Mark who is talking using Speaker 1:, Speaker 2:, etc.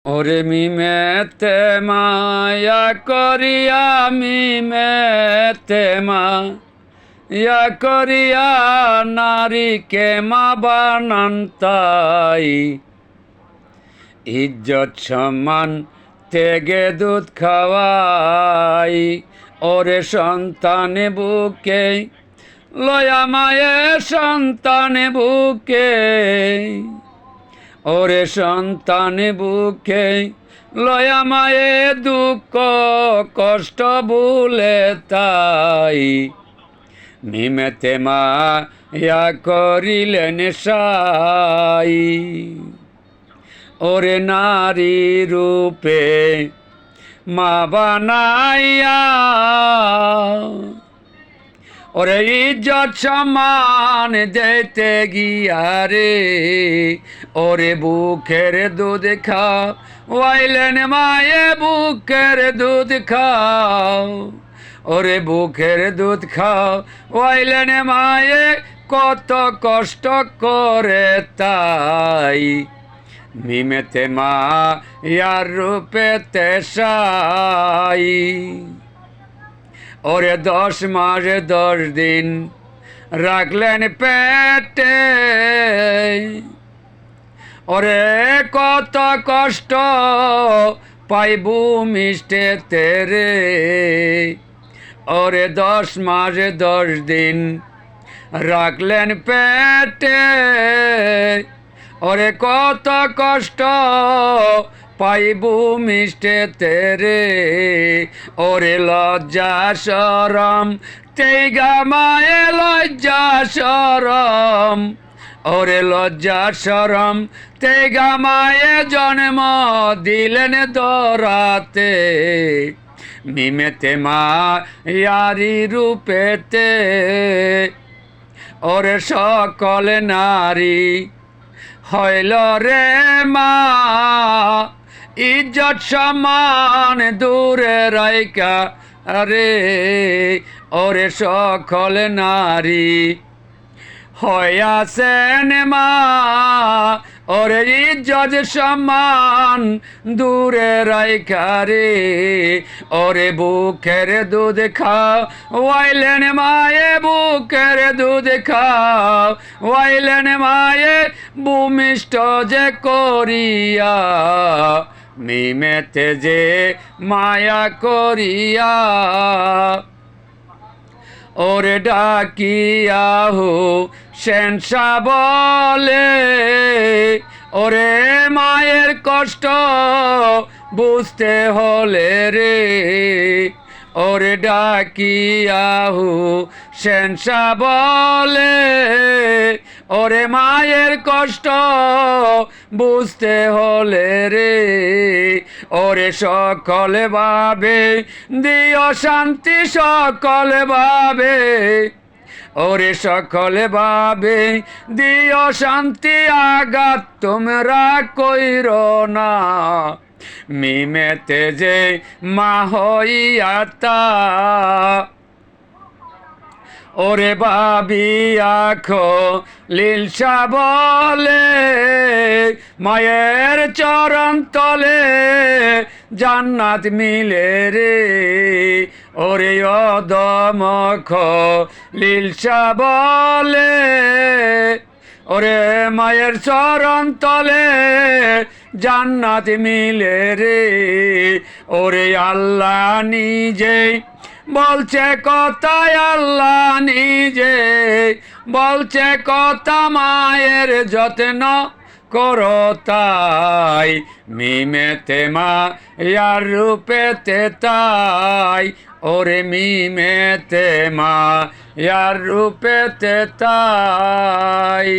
Speaker 1: ওরে মিমেতে মায়া করিয়া মিমেতে মায়া করিয়া নারীকে মা বানান তাই ইজ্জত সম্মান তেগে দুধ খাওয়াই ওরে সন্তানে বুকে লয়া মায়ে সন্তানে বুকে ওরে সন্তানে বুকে লয়া মায়ে দুঃখ কষ্ট ভুলে তাই মিমেতে মায়া করিলেন সাই ওরে নারী রূপে মা বানাইয়া ওরে ইজ্জত সম্মান দিতে গিয়া রে ওরে বুকের দুধ খাওয়াইলেন মায়ে বুকের দুধ খাও ওরে বুকের দুধ খাওয়াইলেন মায়ে কত কষ্ট করে তাই মিমেতে মায়ার রূপেতে সাই ওরে 10 মাস 10 দিন রাখলেন পেটে ওরে কত কষ্ট পাইবু মিষ্টে তেরে ওরে 10 মাস 10 দিন রাখলেন পেটে ওরে কত কষ্ট পাইবু মিষ্টে তেরে ওরে লজ্জা শরম তেগা মায়ে লজ্জা শরম ওরে লজ্জা শরম তেগা মায়ে জন্ম দিলেন দরাতে মিমেতে মায়ারি রূপেতে ওরে সকল নারী হইল রে মা ইজ্জত সম্মান দূরে রাইকা রে ওরে সকল নারী হইয়াছেন মা ওরে ইজ্জত সম্মান দূরে রাইকা রে ওরে বুকের দুধ খাওয়াইলেন মায়ে বুকের দুধ খাওয়াইলেন মায়ে ভূমিষ্ঠ যে করিয়া মিমেতে যে মায়া করিয়া ওরে ডাকিয়া হো সেনসা বলে ওরে মায়ের কষ্ট বুঝতে হলে রে ওরে ডাকিয়া হো সেনসা বলে ওরে মায়ের কষ্ট বুঝতে হলে রে ওরে সকল ভাবে দিও শান্তি সকল ভাবে ওরে সকল ভাবে দিও শান্তি আঘাত তোমরা কইর না মিমেতে যে মা হইয়াতা ওরে ভাবিয়া লিলসা বলে মায়ের চরণ তলে জান্নাত মিলে রে ওরে অদম লিলসা বলে ওরে মায়ের চরণ তলে জান্নাত মিলে রে ওরে আল্লাহ নিজে বলছে কথা আল্লাহ নিজে বলছে কথা মায়ের যত্ন করো তাই মিমেতে মায়ার রূপেতে তাই ওরে মিমেতে মায়ার রূপেতে তাই।